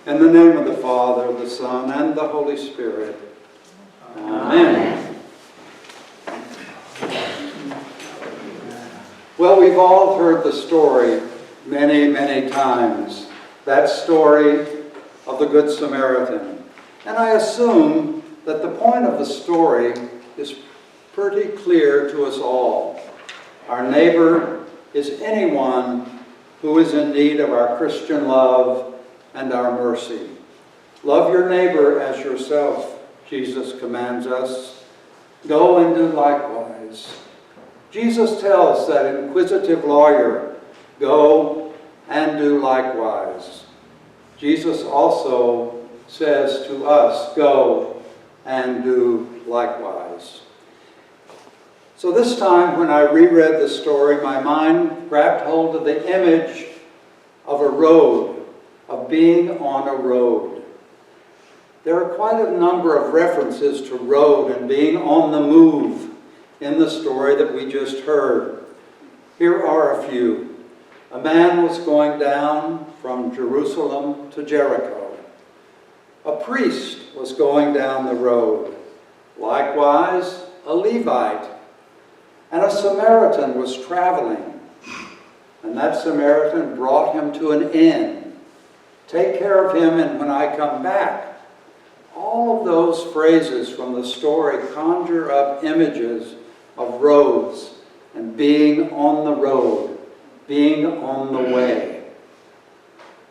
In the name of the Father, the Son, and the Holy Spirit. Amen. Well, we've all heard the story many, many times. That story of the Good Samaritan. And I assume that the point of the story is pretty clear to us all. Our neighbor is anyone who is in need of our Christian love and our mercy. Love your neighbor as yourself, Jesus commands us. Go and do likewise. Jesus tells that inquisitive lawyer, go and do likewise. Jesus also says to us, go and do likewise. So this time when I reread the story, my mind grabbed hold of the image of a road, of being on a road. There are quite a number of references to road and being on the move in the story that we just heard. Here are a few. A man was going down from Jerusalem to Jericho. A priest was going down the road. Likewise, a Levite. And a Samaritan was traveling. And that Samaritan brought him to an inn. Take care of him, and when I come back. All of those phrases from the story conjure up images of roads and being on the road, being on the way.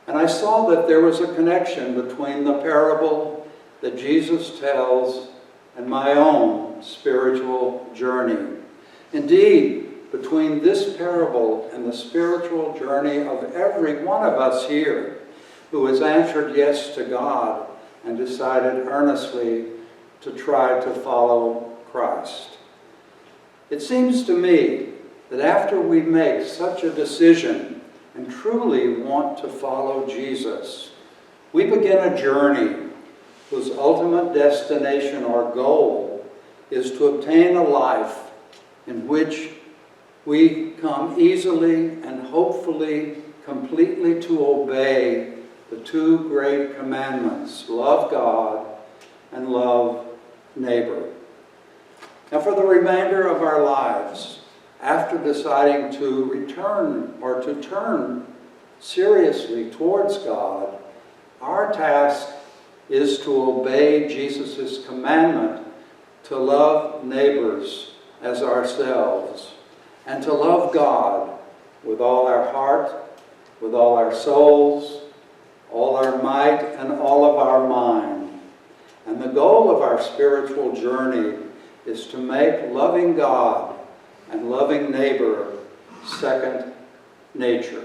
And I saw that there was a connection between the parable that Jesus tells and my own spiritual journey. Indeed, between this parable and the spiritual journey of every one of us here, who has answered yes to God and decided earnestly to try to follow Christ. It seems to me that after we make such a decision and truly want to follow Jesus, we begin a journey whose ultimate destination or goal is to obtain a life in which we come easily and hopefully completely to obey the two great commandments, love God and love neighbor. Now for the remainder of our lives, after deciding to return or to turn seriously towards God, our task is to obey Jesus' commandment to love neighbors as ourselves and to love God with all our heart, with all our souls, all our might, and all of our mind. And the goal of our spiritual journey is to make loving God and loving neighbor second nature.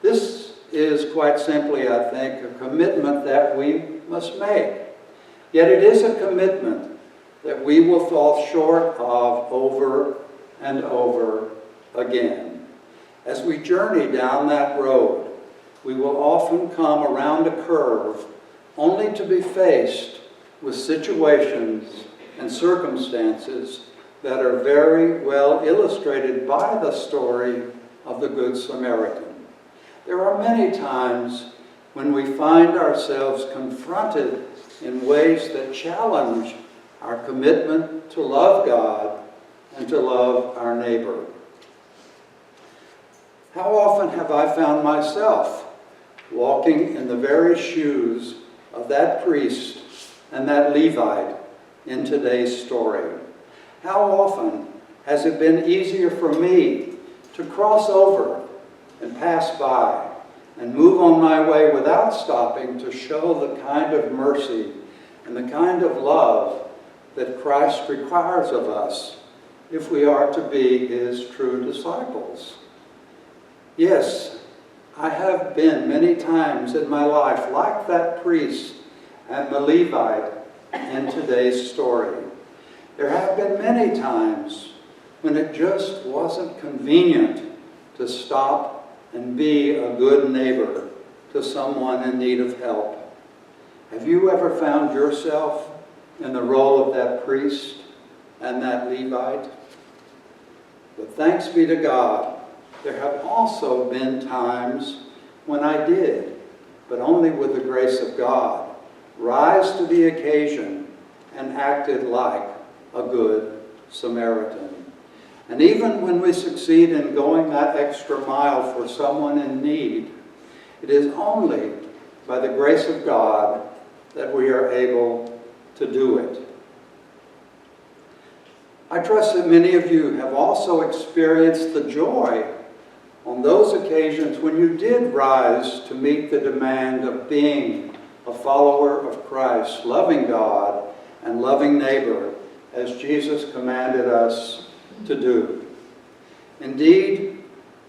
This is quite simply, I think, a commitment that we must make. Yet it is a commitment that we will fall short of over and over again. As we journey down that road, we will often come around a curve only to be faced with situations and circumstances that are very well illustrated by the story of the Good Samaritan. There are many times when we find ourselves confronted in ways that challenge our commitment to love God and to love our neighbor. How often have I found myself walking in the very shoes of that priest and that Levite in today's story? How often has it been easier for me to cross over and pass by and move on my way without stopping to show the kind of mercy and the kind of love that Christ requires of us if we are to be his true disciples? Yes, I have been many times in my life like that priest and the Levite in today's story. There have been many times when it just wasn't convenient to stop and be a good neighbor to someone in need of help. Have you ever found yourself in the role of that priest and that Levite? But thanks be to God, there have also been times when I did. but only with the grace of God, rise to the occasion and acted like a good Samaritan. And even when we succeed in going that extra mile for someone in need, it is only by the grace of God that we are able to do it. I trust that many of you have also experienced the joy on those occasions when you did rise to meet the demand of being a follower of Christ, loving God and loving neighbor, as Jesus commanded us to do. Indeed,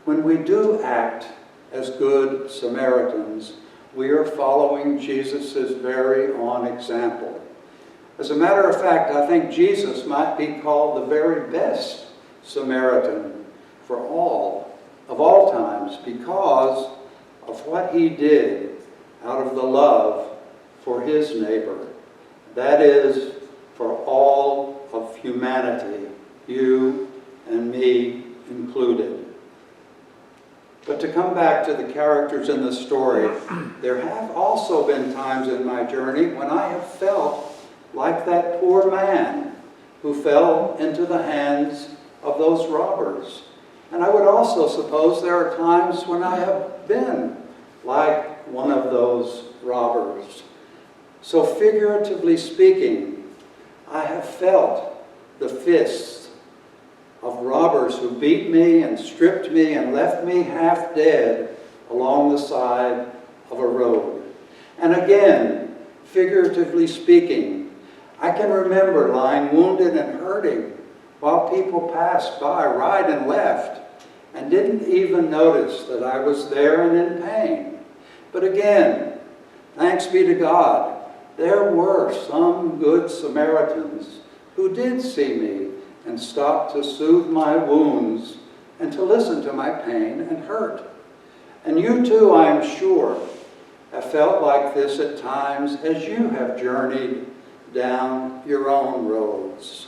when we do act as good Samaritans, we are following Jesus' very own example. As a matter of fact, I think Jesus might be called the very best Samaritan for all times, because of what he did out of the love for his neighbor. That is, for all of humanity, you and me included. But to come back to the characters in the story, there have also been times in my journey when I have felt like that poor man who fell into the hands of those robbers. And I would also suppose there are times when I have been like one of those robbers. So figuratively speaking, I have felt the fists of robbers who beat me and stripped me and left me half dead along the side of a road. And again, figuratively speaking, I can remember lying wounded and hurting while people passed by right and left and didn't even notice that I was there and in pain. But again, thanks be to God, there were some good Samaritans who did see me and stopped to soothe my wounds and to listen to my pain and hurt. And you too, I am sure, have felt like this at times as you have journeyed down your own roads.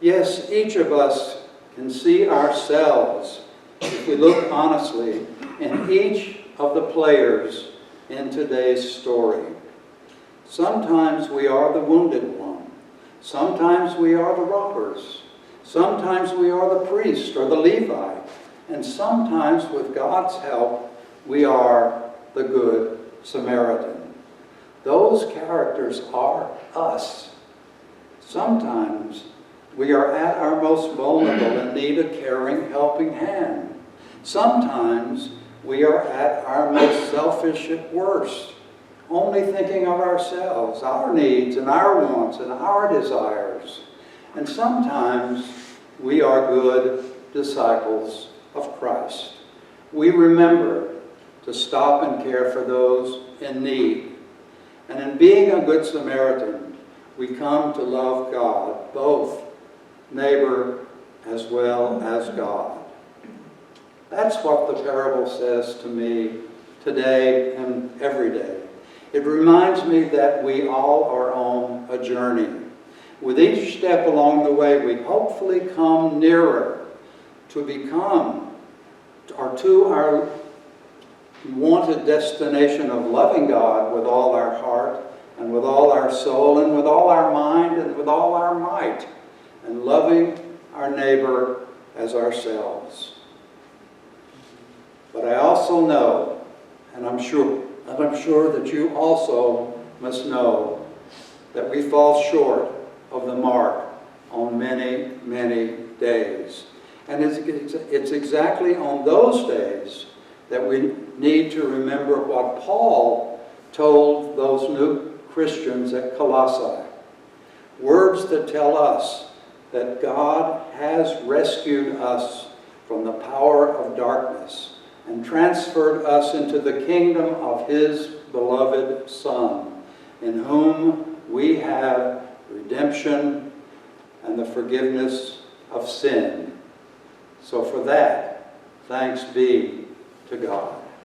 Yes, each of us can see ourselves, if we look honestly, in each of the players in today's story. Sometimes we are the wounded one. Sometimes we are the robbers. Sometimes we are the priest or the Levite. And sometimes, with God's help, we are the good Samaritan. Those characters are us. Sometimes we are at our most vulnerable and need a caring, helping hand. Sometimes we are at our most selfish at worst, only thinking of ourselves, our needs and our wants and our desires. And sometimes we are good disciples of Christ. We remember to stop and care for those in need. And in being a good Samaritan, we come to love God, both neighbor as well as God. That's what the parable says to me today and every day. It reminds me that we all are on a journey. With each step along the way, we hopefully come nearer to become, or to our wanted destination of loving God with all our heart and with all our soul and with all our mind and with all our might, and loving our neighbor as ourselves. But I also know, and I'm sure that you also must know, that we fall short of the mark on many, many days. And it's exactly on those days that we need to remember what Paul told those new Christians at Colossae. Words that tell us that God has rescued us from the power of darkness and transferred us into the kingdom of his beloved Son, in whom we have redemption and the forgiveness of sin. So for that, thanks be to God.